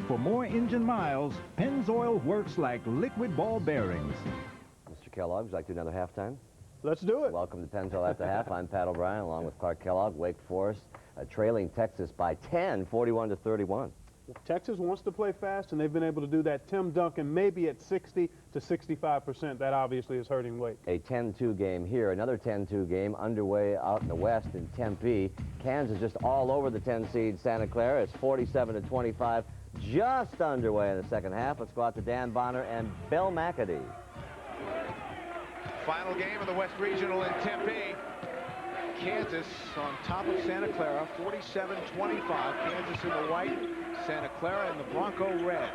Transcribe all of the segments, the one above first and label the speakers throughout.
Speaker 1: For more engine miles, Pennzoil works like liquid ball bearings.
Speaker 2: Mr. Kellogg, would you like to do another halftime?
Speaker 3: Let's do it.
Speaker 2: Welcome to Pennzoil After Half. I'm Pat O'Brien, along with Clark Kellogg. Wake Forest trailing Texas by 10, 41-31.
Speaker 3: Texas wants to play fast, and they've been able to do that. Tim Duncan maybe at 60 to 65%. That obviously is hurting Wake.
Speaker 2: A 10-2 game here. Another 10-2 game underway out in the west in Tempe. Kansas just all over the 10 seed Santa Clara. It's 47-25. Just underway in the second half. Let's go out to Dan Bonner and Bill McAdee.
Speaker 4: Final game of the West Regional in Tempe. Kansas on top of Santa Clara, 47-25. Kansas in the white, Santa Clara in the Bronco red.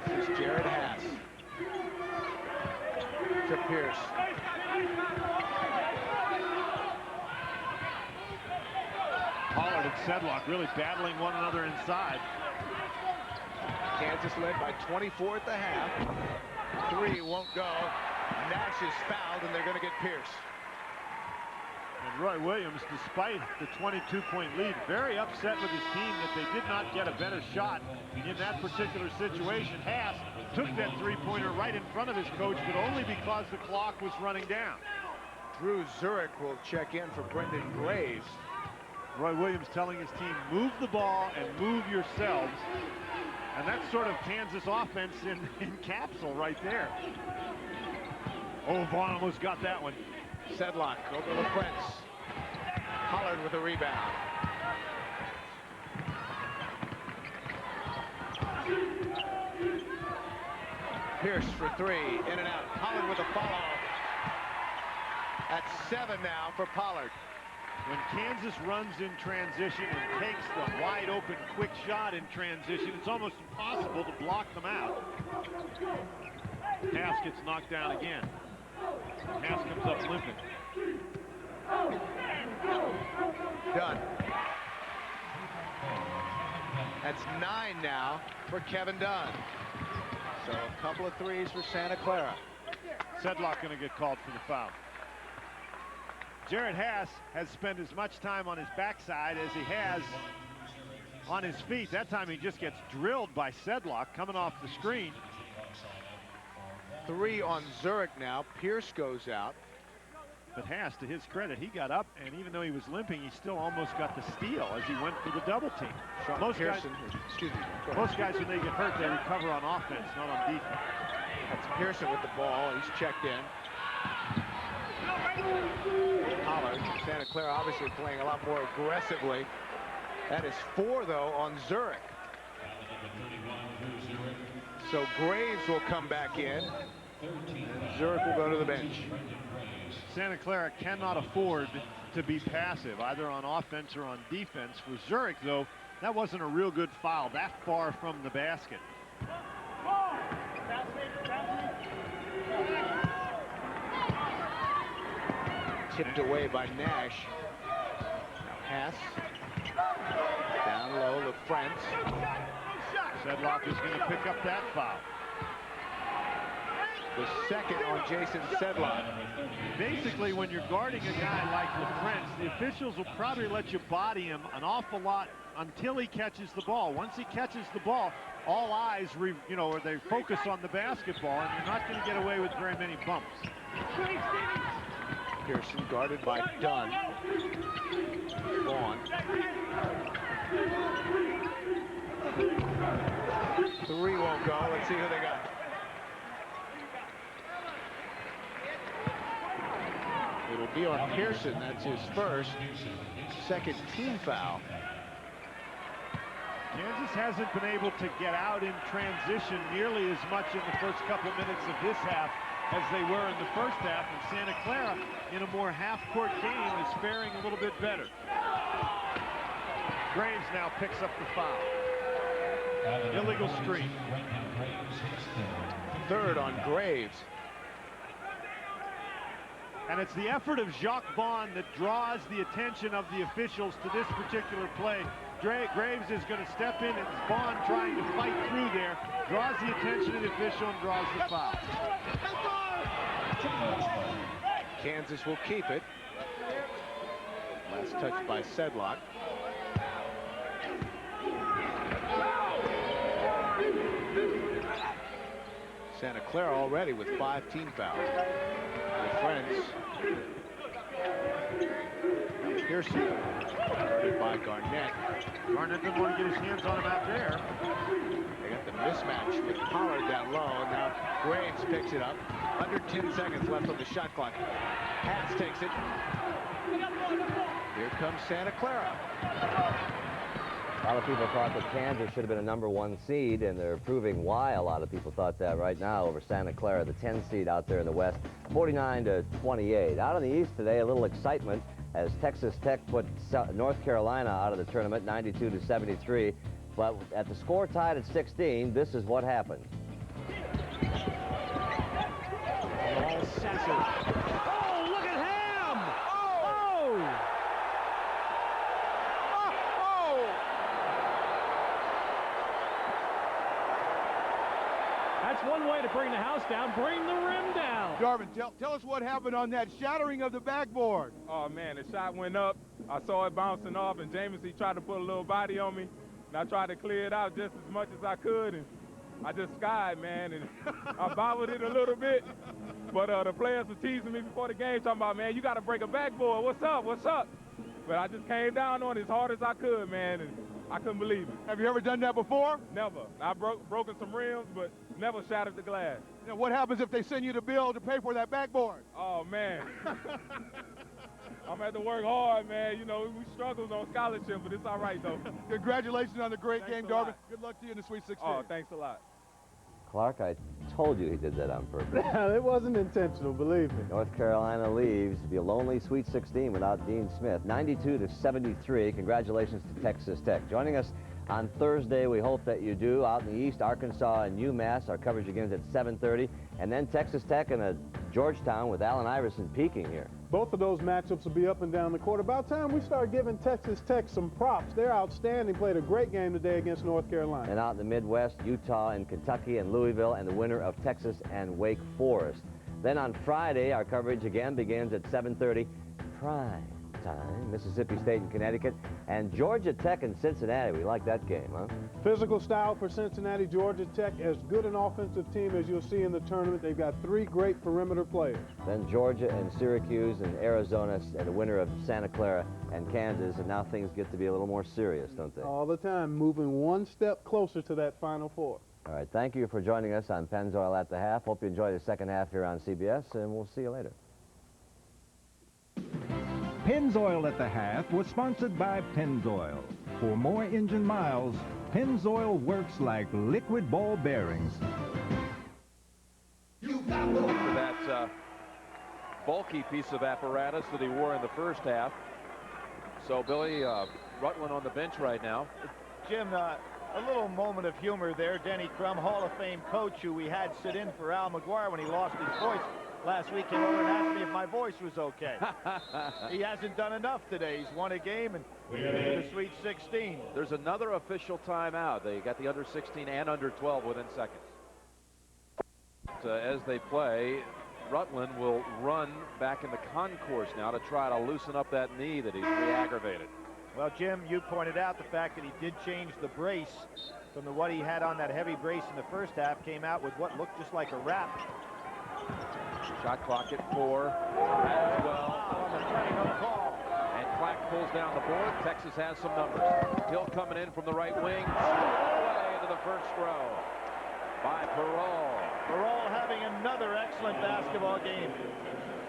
Speaker 4: This is Jared Haas. To Pierce.
Speaker 5: Pollard and Sedlock really battling one another inside.
Speaker 4: Kansas led by 24 at the half. 3 won't go. Nash is fouled, and they're going to get Pierce.
Speaker 5: And Roy Williams, despite the 22-point lead, very upset with his team that they did not get a better shot in that particular situation. Haas took that three-pointer right in front of his coach, but only because the clock was running down.
Speaker 4: Drew Zurich will check in for Brendan Graves.
Speaker 5: Roy Williams telling his team, move the ball and move yourselves. And that's sort of Kansas offense in capsule right there. Oh, Vaughn almost got that one.
Speaker 4: Sedlock over to LaFrentz. Pollard with a rebound. Pierce for 3, in and out. Pollard with a follow. That's 7 now for Pollard.
Speaker 5: When Kansas runs in transition and takes the wide open quick shot in transition, it's almost impossible to block them out. Haas gets knocked down again. Haas comes up limping.
Speaker 4: Done. That's 9 now for Kevin Dunn. So a couple of threes for Santa Clara.
Speaker 5: Sedlock going to get called for the foul. Jared Haas has spent as much time on his backside as he has on his feet. That time he just gets drilled by Sedlock coming off the screen.
Speaker 4: 3 on Zurich now. Pierce goes out.
Speaker 5: But Haas, to his credit, he got up, and even though he was limping, he still almost got the steal as he went for the double team. Most guys, when they get hurt, they recover on offense, not on defense.
Speaker 4: That's Pearson with the ball. He's checked in. Pollard, Santa Clara obviously playing a lot more aggressively. That is 4, though, on Zurich. So Graves will come back in, and Zurich will go to the bench.
Speaker 5: Santa Clara cannot afford to be passive, either on offense or on defense. For Zurich, though, that wasn't a real good foul, that far from the basket.
Speaker 4: Tipped away by Nash. Now Haas. Down low, LaFrentz.
Speaker 5: Sedlock is going to pick up that foul.
Speaker 4: The second on Jason Sedlock.
Speaker 5: Basically, when you're guarding a guy like LaFrentz, the officials will probably let you body him an awful lot until he catches the ball. Once he catches the ball, all eyes, they focus on the basketball, and you're not going to get away with very many bumps.
Speaker 4: Pearson guarded by Dunn. Vaughn. 3 won't go. Let's see who they got. It'll be on Pearson. That's his first. Second team foul.
Speaker 5: Kansas hasn't been able to get out in transition nearly as much in the first couple minutes of this half as they were in the first half, and Santa Clara in a more half-court game is faring a little bit better. Graves now picks up the foul. Illegal screen.
Speaker 4: 3rd on Graves.
Speaker 5: And it's the effort of Jacques Bond that draws the attention of the officials to this particular play. Graves is going to step in, and Bond trying to fight through there, draws the attention of the official and draws the foul.
Speaker 4: Kansas will keep it. Last touch by Sedlock. Santa Clara already with 5 team fouls. Their friends. Piercy, guarded by Garnett.
Speaker 5: Garnett didn't want to get his hands on him out there.
Speaker 4: They got the mismatch with Pollard down low. Now Graves picks it up. Under 10 seconds left on the shot clock. Pass takes it. Here comes Santa Clara.
Speaker 2: A lot of people thought that Kansas should have been a #1 seed, and they're proving why a lot of people thought that right now over Santa Clara, the 10 seed out there in the West, 49-28. Out in the East today, a little excitement as Texas Tech put North Carolina out of the tournament, 92-73. But at the score tied at 16, this is what happened.
Speaker 4: Ball Sasser.
Speaker 1: Oh, look at him! Oh! That's one way to bring the house down. Bring the rim down.
Speaker 6: Darvin, tell us what happened on that shattering of the backboard.
Speaker 7: Oh, man, the shot went up. I saw it bouncing off, and James, he tried to put a little body on me. And I tried to clear it out just as much as I could, and I just skied, man, and I bobbled it a little bit. But the players were teasing me before the game, talking about, man, you got to break a backboard. What's up? What's up? But I just came down on it as hard as I could, man, and I couldn't believe it.
Speaker 6: Have you ever done that before?
Speaker 7: Never. I've broken some rims, but never shattered the glass.
Speaker 6: You know, what happens if they send you the bill to pay for that backboard?
Speaker 7: Oh, man. I'm at to work hard, man. You know, we struggled on scholarship, but it's all right, though.
Speaker 6: Congratulations on the great
Speaker 7: Thanks
Speaker 6: game,
Speaker 7: a
Speaker 6: Darvin.
Speaker 7: lot.
Speaker 6: Good luck to you in the Sweet 16.
Speaker 7: Oh, thanks a lot.
Speaker 2: Clark, I told you he did that on purpose.
Speaker 3: It wasn't intentional, believe me.
Speaker 2: North Carolina leaves to be a lonely Sweet 16 without Dean Smith. 92-73. Congratulations to Texas Tech. Joining us on Thursday, we hope that you do. Out in the East, Arkansas and UMass. Our coverage begins at 7:30. And then Texas Tech and Georgetown with Allen Iverson peaking here.
Speaker 3: Both of those matchups will be up and down the court. About time we start giving Texas Tech some props. They're outstanding. Played a great game today against North Carolina.
Speaker 2: And out in the Midwest, Utah and Kentucky and Louisville, and the winner of Texas and Wake Forest. Then on Friday, our coverage again begins at 7:30. Prime time, Mississippi State and Connecticut, and Georgia Tech and Cincinnati. We like that game, huh?
Speaker 3: Physical style for Cincinnati. Georgia Tech, as good an offensive team as you'll see in the tournament. They've got 3 great perimeter players.
Speaker 2: Then Georgia and Syracuse and Arizona, and the winner of Santa Clara and Kansas, and now things get to be a little more serious, don't they?
Speaker 3: All the time, moving one step closer to that Final Four.
Speaker 2: All right, thank you for joining us on Pennzoil at the Half. Hope you enjoyed the second half here on CBS, and we'll see you later.
Speaker 1: Pennzoil at the Half was sponsored by Pennzoil. For more engine miles, Pennzoil works like liquid ball bearings.
Speaker 8: For that bulky piece of apparatus that he wore in the first half. So Billy Rutland on the bench right now.
Speaker 9: Jim, a little moment of humor there. Denny Crum, Hall of Fame coach, who we had sit in for Al McGuire when he lost his voice last week, came over and asked me if my voice was okay. He hasn't done enough today. He's won a game and in the Sweet 16.
Speaker 8: There's another official timeout. They got the under 16 and under 12 within seconds. As they play, Rutland will run back in the concourse now to try to loosen up that knee that he's re-aggravated.
Speaker 9: Well, Jim, you pointed out the fact that he did change the brace from what he had on that heavy brace in the first half, came out with what looked just like a wrap.
Speaker 8: Shot clock at 4 as well. And Clack pulls down the board. Texas has some numbers. Hill coming in from the right wing. All the way into the first row by Perrault.
Speaker 9: Perrault having another excellent basketball game.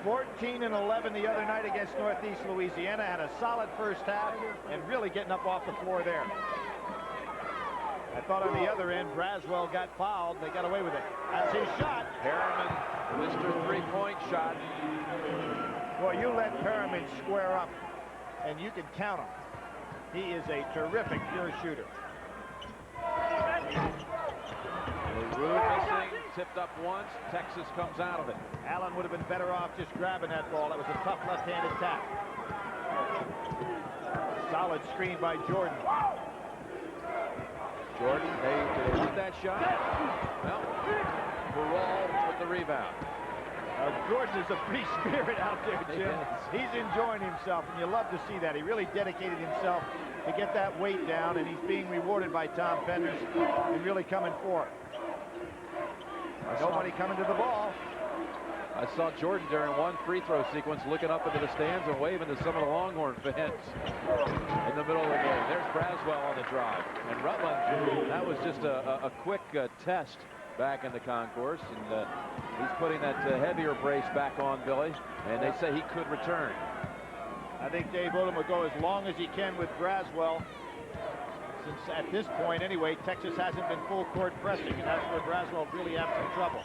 Speaker 9: 14 and 11 the other night against Northeast Louisiana. Had a solid first half and really getting up off the floor there. I thought on the other end, Braswell got fouled. They got away with it. That's his shot.
Speaker 8: Perriman, Mr. Three-point shot.
Speaker 9: Boy, you let Perriman square up, and you can count him. He is a terrific pure shooter.
Speaker 8: LaRue missing, tipped up once. Texas comes out of it.
Speaker 9: Allen would have been better off just grabbing that ball. That was a tough left-handed tap. Solid screen by Jordan.
Speaker 8: Jordan, did they want that shot? No. Perrault with the rebound.
Speaker 9: Jordan is a free spirit out there, Jim. He's enjoying himself, and you love to see that. He really dedicated himself to get that weight down, and he's being rewarded by Tom Penders and really coming for it. Nobody coming to the ball.
Speaker 8: I saw Jordan during one free throw sequence looking up into the stands and waving to some of the Longhorn fans in the middle of the game. There's Braswell on the drive. And Rutland, that was just a quick test back in the concourse. And he's putting that heavier brace back on, Billy. And they say he could return.
Speaker 9: I think Dave Odom will go as long as he can with Braswell. Since at this point, anyway, Texas hasn't been full court pressing, and that's where Braswell really had some trouble.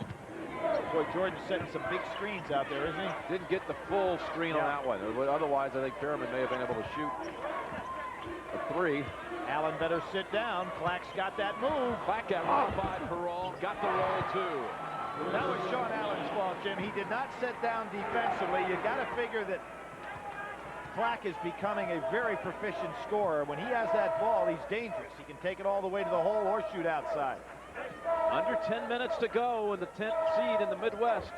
Speaker 9: Boy, Jordan's setting some big screens out there, isn't he?
Speaker 8: Didn't get the full screen on that one. Otherwise, I think Perriman may have been able to shoot a three.
Speaker 9: Allen better sit down. Clack's got that move.
Speaker 8: Clack got rolled by Perrault. Got the roll, too.
Speaker 9: That was Sean Allen's fault, Jim. He did not sit down defensively. You got to figure that Clack is becoming a very proficient scorer. When he has that ball, he's dangerous. He can take it all the way to the hole or shoot outside.
Speaker 8: Under 10 minutes to go in the 10th seed in the Midwest.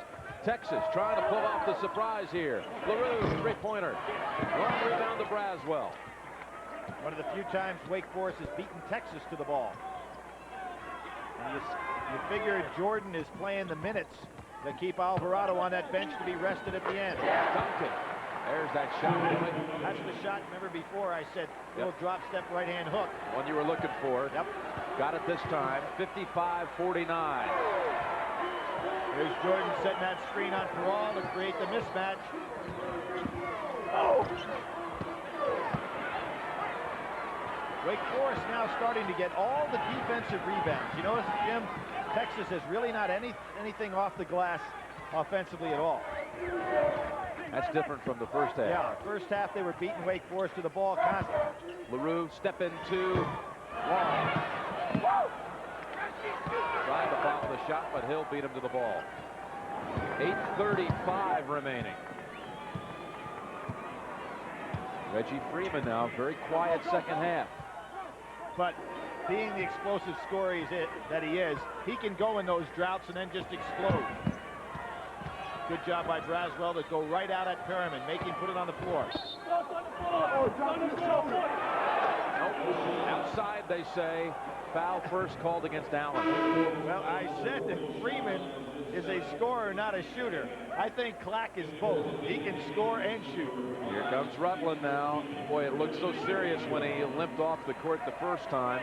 Speaker 8: Texas trying to pull off the surprise here. LaRue, three-pointer. Long rebound to Braswell.
Speaker 9: One of the few times Wake Forest has beaten Texas to the ball. And you figure Jordan is playing the minutes to keep Alvarado on that bench to be rested at the end.
Speaker 8: Duncan. There's that shot.
Speaker 9: That's the shot. Remember before I said little drop step right hand hook.
Speaker 8: One you were looking for.
Speaker 9: Yep.
Speaker 8: Got it this time. 55-49.
Speaker 9: There's Jordan setting that screen on Perrault to create the mismatch. Wake Forest now starting to get all the defensive rebounds. You notice, Jim, Texas has really not anything off the glass offensively at all.
Speaker 8: That's different from the first half.
Speaker 9: Yeah, first half they were beating Wake Forest to the ball constantly.
Speaker 8: LaRue step into Long. Trying to follow the shot, but Hill beat him to the ball. 8:35 remaining. Reggie Freeman now, very quiet second half.
Speaker 9: But being the explosive scorer that he is, he can go in those droughts and then just explode. Good job by Braswell to go right out at Perriman, make him put it on the floor.
Speaker 8: Outside, they say. Foul first called against Allen.
Speaker 9: Well, I said that Freeman is a scorer, not a shooter. I think Clack is both. He can score and shoot.
Speaker 8: Here comes Rutland now. Boy, it looked so serious when he limped off the court the first time.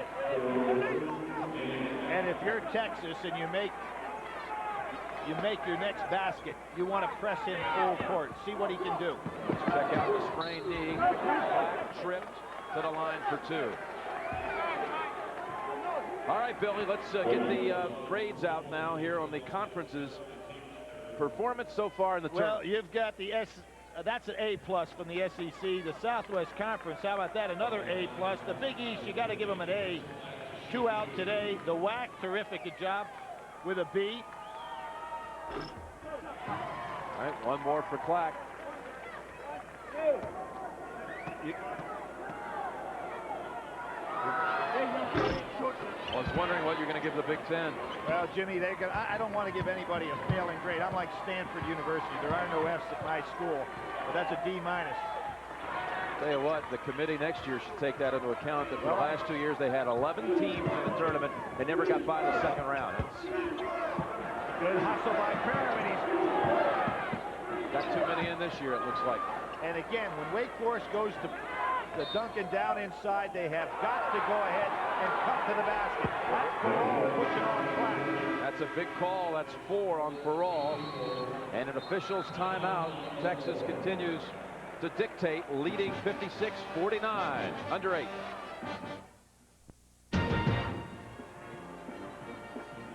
Speaker 9: And if you're Texas and you make your next basket, you want to press him full court. See what he can do.
Speaker 8: Let's check out the sprained knee. Clack tripped to the line for two. All right, Billy, let's get the grades out now here on the conference's performance so far in the tournament.
Speaker 9: Well, you've got the that's an A+ from the SEC. The Southwest Conference, how about that? Another A+. The Big East, you got to give them an A. 2 out today. The WAC, terrific a job with a B.
Speaker 8: All right, one more for Clack. I was wondering what you're going to give the Big Ten.
Speaker 9: Well, Jimmy, I don't want to give anybody a failing grade. I'm like Stanford University. There are no F's at my school, but that's a D-.
Speaker 8: Tell you what, the committee next year should take that into account. That the last 2 years they had 11 teams in the tournament. They never got by the second round.
Speaker 9: Good hustle by Perriman.
Speaker 8: Got too many in this year, it looks like.
Speaker 9: And again, when Wake Forest goes to Duncan down inside, they have got to go ahead and cut to the basket. That's Perrault pushing on Clack.
Speaker 8: That's a big call. That's 4 on Perrault. And an official's timeout. Texas continues to dictate, leading 56-49. Under 8.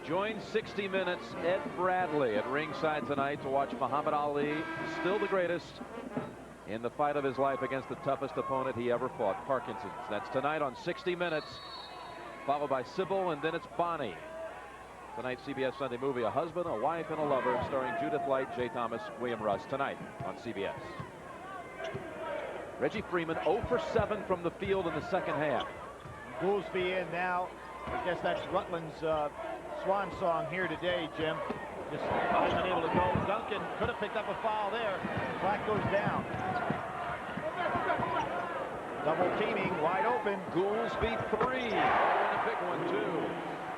Speaker 8: Join 60 Minutes Ed Bradley at ringside tonight to watch Muhammad Ali, still the greatest, in the fight of his life against the toughest opponent he ever fought, Parkinson's. That's tonight on 60 Minutes, followed by Sybil, and then it's Bonnie. Tonight's CBS Sunday movie, A Husband, a Wife, and a Lover, starring Judith Light, Jay Thomas, William Russ, tonight on CBS. Reggie Freeman 0 for 7 from the field in the second half.
Speaker 9: Goolsby in now. I guess that's Rutland's swan song here today, Jim. Just hasn't been able to go. Duncan could have picked up a foul there. Clack goes down. Double teaming, wide open.
Speaker 8: Goolsby 3. A big one, too.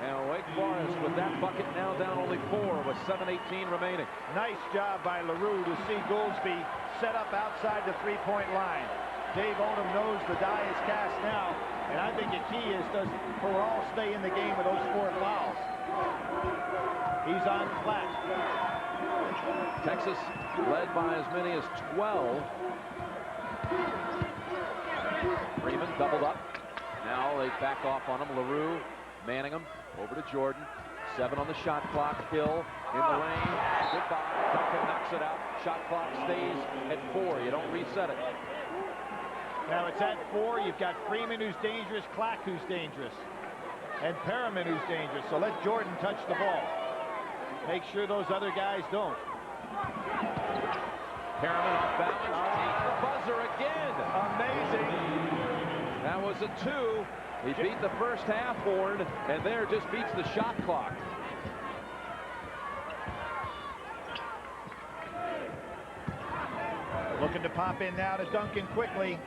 Speaker 8: And Wake Forest with With that bucket now down only 4 with 7:18 remaining.
Speaker 9: Nice job by LaRue to see Goolsby set up outside the three-point line. Dave Odom knows the die is cast now, and I think the key is does Peral stay in the game with those 4 fouls. He's on flat.
Speaker 8: Texas led by as many as 12. Freeman doubled up. Now they back off on him. LaRue manning him over to Jordan. 7 on the shot clock. Hill in the lane. Goodbye. Duncan knocks it out. Shot clock stays at 4. You don't reset it.
Speaker 9: Now it's at 4. You've got Freeman who's dangerous, Clack who's dangerous, and Perriman who's dangerous. So let Jordan touch the ball. Make sure those other guys don't.
Speaker 8: Perriman off balance. The buzzer again.
Speaker 9: Amazing.
Speaker 8: That was a 2. He beat the first half horn, and there just beats the shot clock.
Speaker 9: Looking to pop in now to Duncan quickly.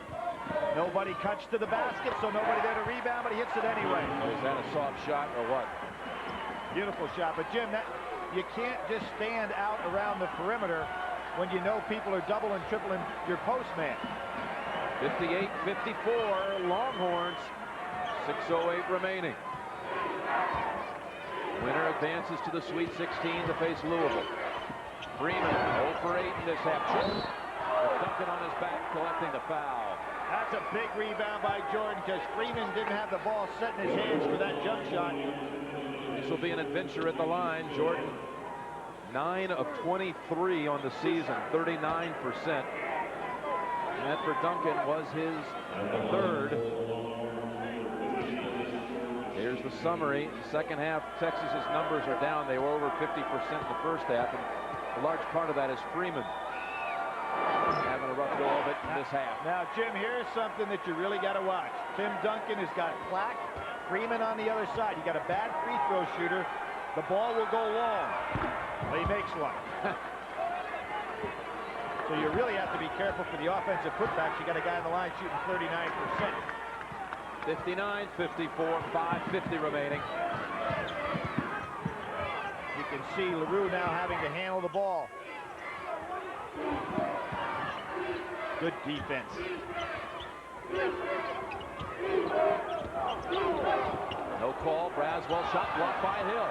Speaker 9: Nobody cuts to the basket, so nobody there to rebound, but he hits it anyway.
Speaker 8: Is that a soft shot or what?
Speaker 9: Beautiful shot, but Jim, that you can't just stand out around the perimeter when you know people are double and tripling your post man.
Speaker 8: 58-54, Longhorns. 6:08 remaining. Winner advances to the Sweet 16 to face Louisville. Freeman 0 for 8 in this half. With Duncan on his back collecting the foul.
Speaker 9: That's a big rebound by Jordan because Freeman didn't have the ball set in his hands for that jump shot.
Speaker 8: This will be an adventure at the line. Jordan 9 of 23 on the season, 39%. And that for Duncan was his 3rd. Here's the summary. Second half, Texas's numbers are down. They were over 50% in the first half, and a large part of that is Freeman having a rough go of it in this half.
Speaker 9: Now, Jim, here's something that you really got to watch. Tim Duncan has got Clack, Freeman on the other side. You got a bad free throw shooter. The ball will go long. But he makes one. So you really have to be careful for the offensive putbacks. You got a guy on the line shooting 39%.
Speaker 8: 59-54, 5:50 remaining.
Speaker 9: You can see LaRue now having to handle the ball. Good defense.
Speaker 8: No call. Braswell shot blocked by Hill.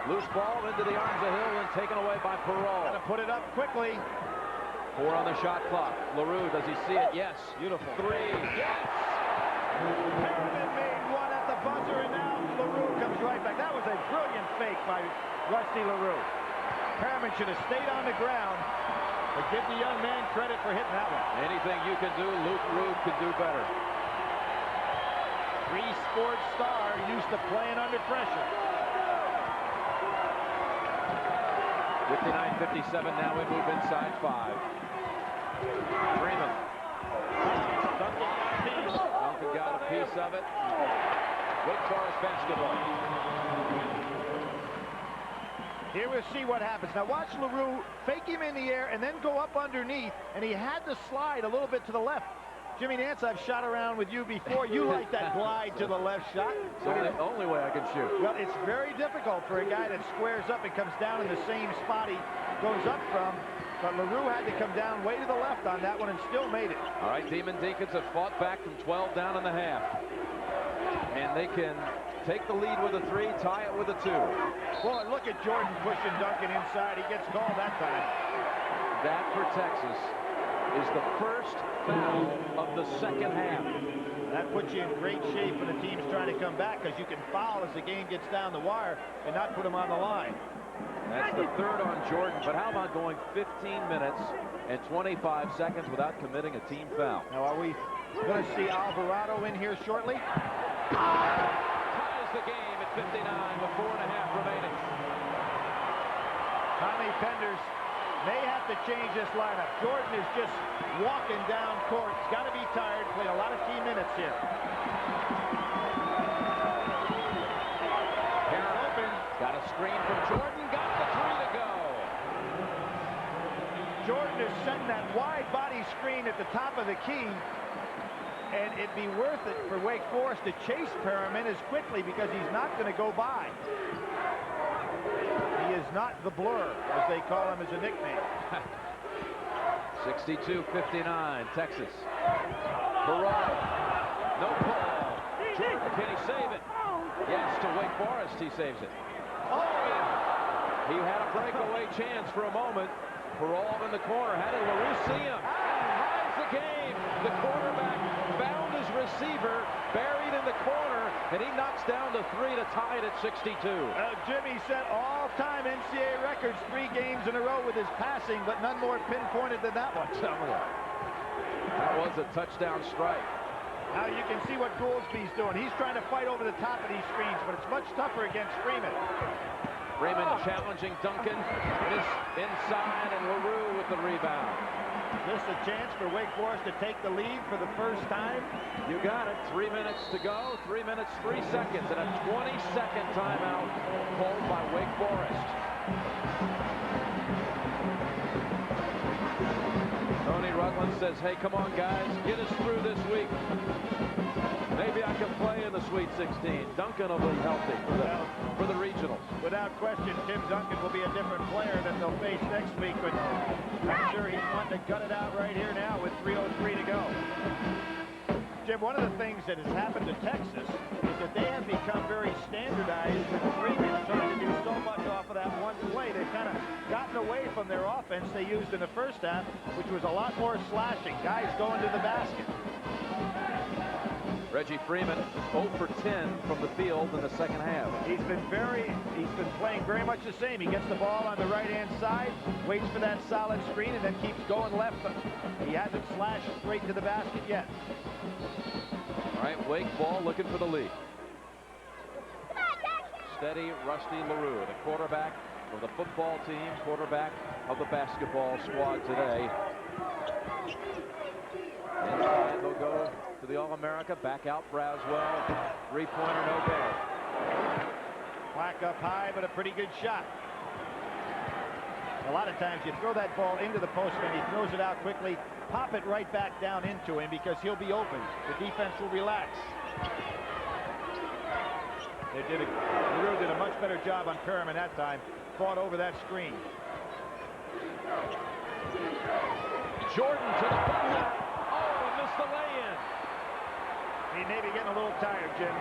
Speaker 8: Loose ball into the arms of Hill and taken away by Perrault.
Speaker 9: Got to put it up quickly.
Speaker 8: 4 on the shot clock. LaRue, does he see it? Yes.
Speaker 9: Beautiful.
Speaker 8: 3. Yes.
Speaker 9: Perriman made one at the buzzer, and now LaRue comes right back. That was a brilliant fake by Rusty LaRue. Perriman should have stayed on the ground, but give the young man credit for hitting that one.
Speaker 8: Anything you can do, Luke Rude could do better.
Speaker 9: 3-sport star used to playing under pressure.
Speaker 8: 59-57, now we move inside 5. Freeman. Duncan got a piece of it. Wake Forest basketball.
Speaker 9: Here we'll see what happens. Now watch LaRue fake him in the air and then go up underneath, and he had to slide a little bit to the left. Jimmy Nance, I've shot around with you before. You like that glide to the left shot.
Speaker 8: It's the only way I can shoot.
Speaker 9: Well, it's very difficult for a guy that squares up and comes down in the same spot he goes up from. But LaRue had to come down way to the left on that one and still made it.
Speaker 8: All right, Demon Deacons have fought back from 12 down in the half. And they can take the lead with a 3, tie it with a 2.
Speaker 9: Boy, look at Jordan pushing Duncan inside. He gets called that time.
Speaker 8: That for Texas is the first foul of the second half.
Speaker 9: That puts you in great shape when the team's trying to come back, because you can foul as the game gets down the wire and not put him on the line.
Speaker 8: That's the 3rd on Jordan, but how about going 15 minutes and 25 seconds without committing a team foul?
Speaker 9: Now, are we going to see Alvarado in here shortly?
Speaker 8: Ties the game at 59 with 4.5 remaining.
Speaker 9: Tommy Penders may have to change this lineup. Jordan is just walking down court. He's got to be tired. Played a lot of key minutes here. Aaron open.
Speaker 8: Got a screen from Jordan. Got the 3 to go.
Speaker 9: Jordan is setting that wide body screen at the top of the key. And it'd be worth it for Wake Forest to chase Perriman as quickly because he's not going to go by. He is not the Blur, as they call him as a nickname.
Speaker 8: 62-59, Texas. Barrado. No call. Jordan, can he save it? Yes, to Wake Forest, he saves it.
Speaker 9: Oh!
Speaker 8: He had a breakaway chance for a moment. Peralta in the corner. How did LaRue see him? Ties the game. The quarterback found his receiver, buried in the corner, and he knocks down the 3 to tie it at 62.
Speaker 9: Jimmy set all-time NCAA records 3 games in a row with his passing, but none more pinpointed than that one.
Speaker 8: Tell me that was a touchdown strike.
Speaker 9: Now you can see what Goolsby's doing. He's trying to fight over the top of these screens, but it's much tougher against Freeman.
Speaker 8: Freeman challenging Duncan. This inside, and LaRue with the rebound.
Speaker 9: This is a chance for Wake Forest to take the lead for the first time.
Speaker 8: You got it. 3 minutes to go. 3 minutes, 3 seconds, and a 20-second timeout called by Wake Forest. Tony Rutland says, hey, come on, guys. Get us through this week. Maybe I can play in the Sweet 16. Duncan will be healthy for the regionals.
Speaker 9: Without question, Tim Duncan will be a different player that they'll face next week, but I'm sure he's wanting to gut it out right here now with 3:03 to go. Jim, one of the things that has happened to Texas is that they have become very standardized, and Freeman trying to do so much off of that one play. They've kind of gotten away from their offense they used in the first half, which was a lot more slashing, guys going to the basket.
Speaker 8: Reggie Freeman 0 for 10 from the field in the second half.
Speaker 9: He's been playing very much the same. He gets the ball on the right-hand side, waits for that solid screen, and then keeps going left. He hasn't slashed straight to the basket yet.
Speaker 8: All right, Wake ball looking for the lead. Steady, Rusty LaRue, the quarterback of the football team, quarterback of the basketball squad today. Inside, they'll go to the All-America, back out Braswell. 3-pointer, no good.
Speaker 9: Black up high, but a pretty good shot. A lot of times you throw that ball into the post and he throws it out quickly, pop it right back down into him because he'll be open. The defense will relax. LaRue did a much better job on Perriman that time. Fought over that screen.
Speaker 8: Jordan to the buzzer. Oh, missed the lay-in.
Speaker 9: He may be getting a little tired, Jim.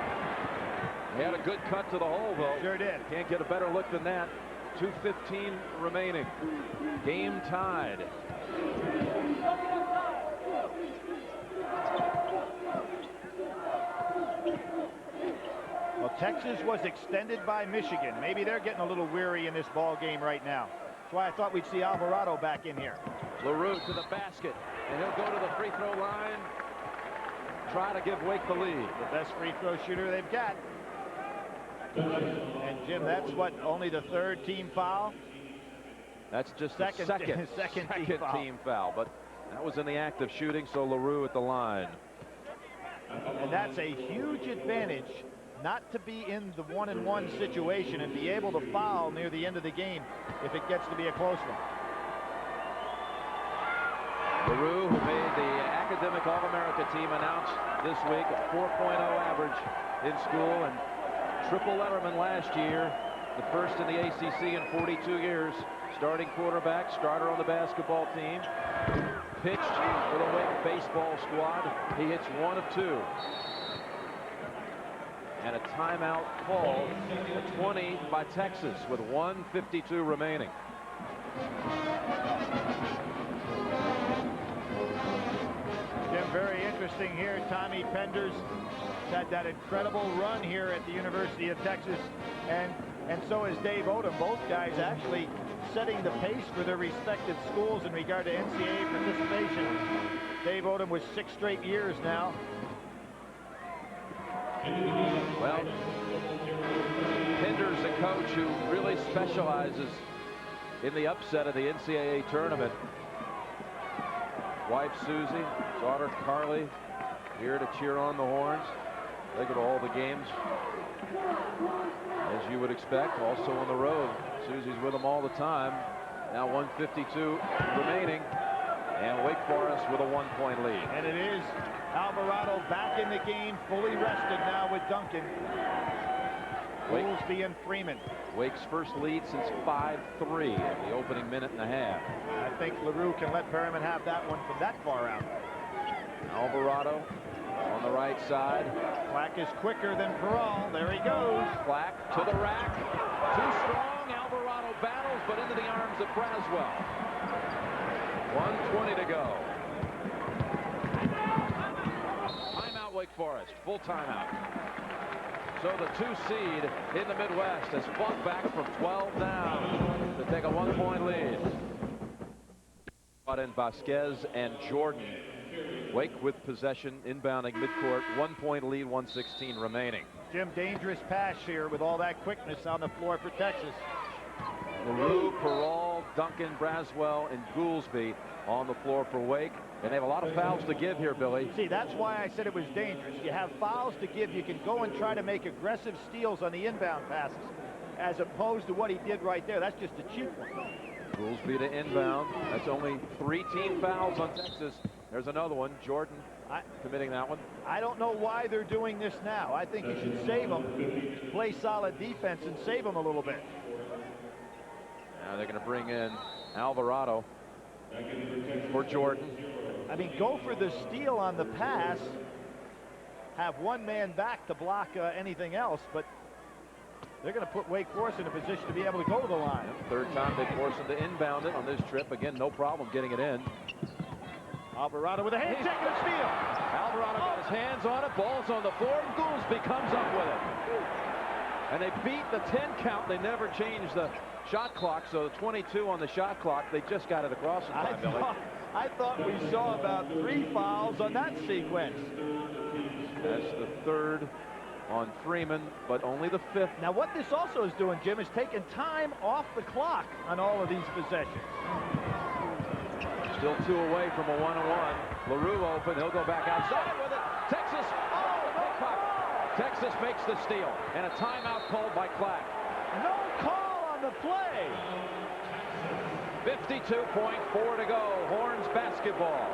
Speaker 8: He had a good cut to the hole, though.
Speaker 9: Sure did.
Speaker 8: Can't get a better look than that. 2:15 remaining. Game tied.
Speaker 9: Well, Texas was extended by Michigan. Maybe they're getting a little weary in this ball game right now. That's why I thought we'd see Alvarado back in here.
Speaker 8: LaRue to the basket, and he'll go to the free throw line. Try to give Wake the lead.
Speaker 9: The best free throw shooter they've got. And Jim, that's what, only the third team foul?
Speaker 8: That's just
Speaker 9: second
Speaker 8: team foul. But that was in the act of shooting, so LaRue at the line.
Speaker 9: And that's a huge advantage not to be in the 1-and-1 situation and be able to foul near the end of the game if it gets to be a close one.
Speaker 8: LaRue, who made the academic All-America team, announced this week a 4.0 average in school and triple letterman last year, the first in the ACC in 42 years. Starting quarterback, starter on the basketball team. Pitched for the Wake baseball squad. He hits 1 of 2. And a timeout called, 20 by Texas with 1:52 remaining.
Speaker 9: Jim, very interesting here. Tommy Penders had that incredible run here at the University of Texas, and so is Dave Odom. Both guys actually setting the pace for their respective schools in regard to NCAA participation. Dave Odom was 6 straight years now.
Speaker 8: Well, Pender's a coach who really specializes in the upset of the NCAA tournament. Wife Susie, daughter Carly, here to cheer on the Horns. They go to all the games, as you would expect, also on the road. Susie's with them all the time. Now 1:52 remaining, and Wake Forest with a 1-point lead.
Speaker 9: And it is Alvarado back in the game, fully rested now with Duncan. Goolsby and Freeman.
Speaker 8: Wake's first lead since 5-3 in the opening minute and a half.
Speaker 9: I think LaRue can let Perriman have that one from that far out.
Speaker 8: Alvarado on the right side.
Speaker 9: Clack is quicker than Peral. There he goes.
Speaker 8: Clack to the rack. Too strong. Alvarado battles, but into the arms of Braswell. 1:20 to go. Timeout, Wake Forest. Full timeout. So the 2 seed in the Midwest has fought back from 12 down to take a 1-point lead. Brought in Vasquez and Jordan. Wake with possession, inbounding midcourt, 1-point lead, 1:16 remaining.
Speaker 9: Jim, dangerous pass here with all that quickness on the floor for Texas.
Speaker 8: LaRue, Peral, Duncan, Braswell, and Goolsby on the floor for Wake. And they have a lot of fouls to give here, Billy.
Speaker 9: See, that's why I said it was dangerous. You have fouls to give. You can go and try to make aggressive steals on the inbound passes, as opposed to what he did right there. That's just a cheap one.
Speaker 8: Goolsby to inbound. That's only 3 team fouls on Texas. There's another one. Jordan committing that one.
Speaker 9: I don't know why they're doing this now. I think you should save them, play solid defense, and save them a little bit.
Speaker 8: Now they're going to bring in Alvarado for Jordan.
Speaker 9: I mean, go for the steal on the pass. Have one man back to block anything else, but they're going to put Wake Forest in a position to be able to go to the line.
Speaker 8: Third time they force him to inbound it on this trip. Again, no problem getting it in.
Speaker 9: Alvarado with a hand check and a steal.
Speaker 8: Alvarado got his hands on it. Ball's on the floor, and Goolsby comes up with it. And they beat the 10 count. They never changed the shot clock, so 22 on the shot clock. They just got it across in time, Billy.
Speaker 9: I thought we saw about 3 fouls on that sequence.
Speaker 8: That's the 3rd on Freeman, but only the 5th.
Speaker 9: Now what this also is doing, Jim, is taking time off the clock on all of these possessions.
Speaker 8: Still 2 away from a 1-on-1. LaRue open. He'll go back outside with it. Texas. Oh, no puck. Texas makes the steal. And a timeout called by Clack.
Speaker 9: No call on the play.
Speaker 8: 52.4 to go. Horns basketball.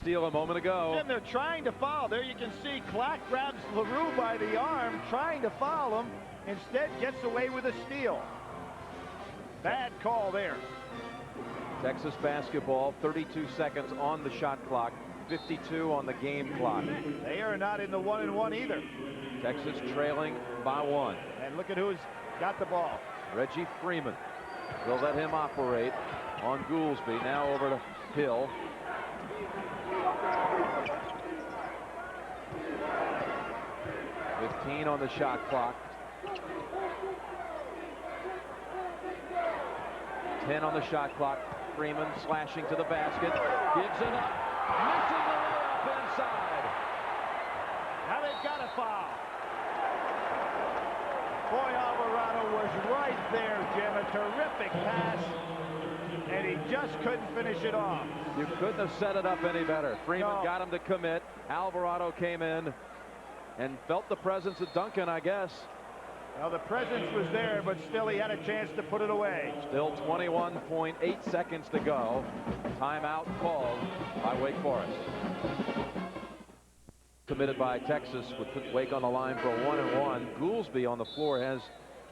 Speaker 8: Steal a moment ago.
Speaker 9: Jim, they're trying to foul. There you can see Clack grabs LaRue by the arm, trying to foul him. Instead, gets away with a steal. Bad call there.
Speaker 8: Texas basketball, 32 seconds on the shot clock, 52 on the game clock.
Speaker 9: They are not in the 1-and-1 either.
Speaker 8: Texas trailing by 1.
Speaker 9: And look at who's got the ball.
Speaker 8: Reggie Freeman. They'll let him operate on Goolsby. Now over to Hill. .15 on the shot clock. 10 on the shot clock. Freeman slashing to the basket. Gives it up. Missing the layup inside.
Speaker 9: Now they've got a foul. Boy, Alvarado was right there, Jim. A terrific pass. And he just couldn't finish it off.
Speaker 8: You couldn't have set it up any better. Freeman got him to commit. Alvarado came in and felt the presence of Duncan, I guess.
Speaker 9: Well, the presence was there, but still he had a chance to put it away.
Speaker 8: Still 21.8 seconds to go. Timeout called by Wake Forest. Committed by Texas with Wake on the line for a 1-and-1. Goolsby on the floor has,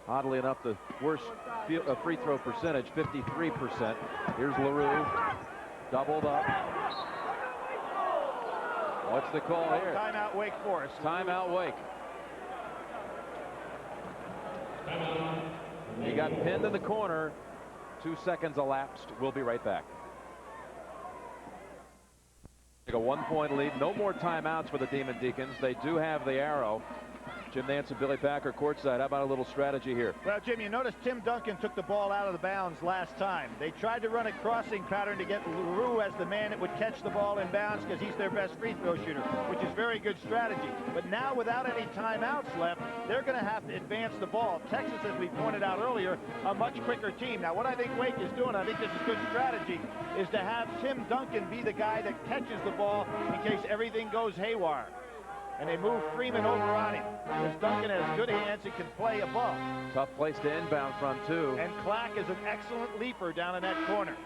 Speaker 8: oddly enough, the worst free throw percentage, 53%. Here's LaRue, doubled up. What's the call here?
Speaker 9: Timeout Wake Forest.
Speaker 8: Timeout Wake. He got pinned in the corner. 2 seconds elapsed. We'll be right back. Take a 1-point lead. No more timeouts for the Demon Deacons. They do have the arrow. Jim Nance and Billy Packer courtside. How about a little strategy here?
Speaker 9: Well, Jim, you notice Tim Duncan took the ball out of the bounds last time. They tried to run a crossing pattern to get LaRue as the man that would catch the ball in bounds because he's their best free throw shooter, which is very good strategy. But now without any timeouts left, they're going to have to advance the ball. Texas, as we pointed out earlier, a much quicker team. Now, what I think Wake is doing, I think this is good strategy, is to have Tim Duncan be the guy that catches the ball in case everything goes haywire. and they move Freeman over on him. As Duncan has good hands and can play above.
Speaker 8: Tough place to inbound from, too.
Speaker 9: And Clack is an excellent leaper down in that corner.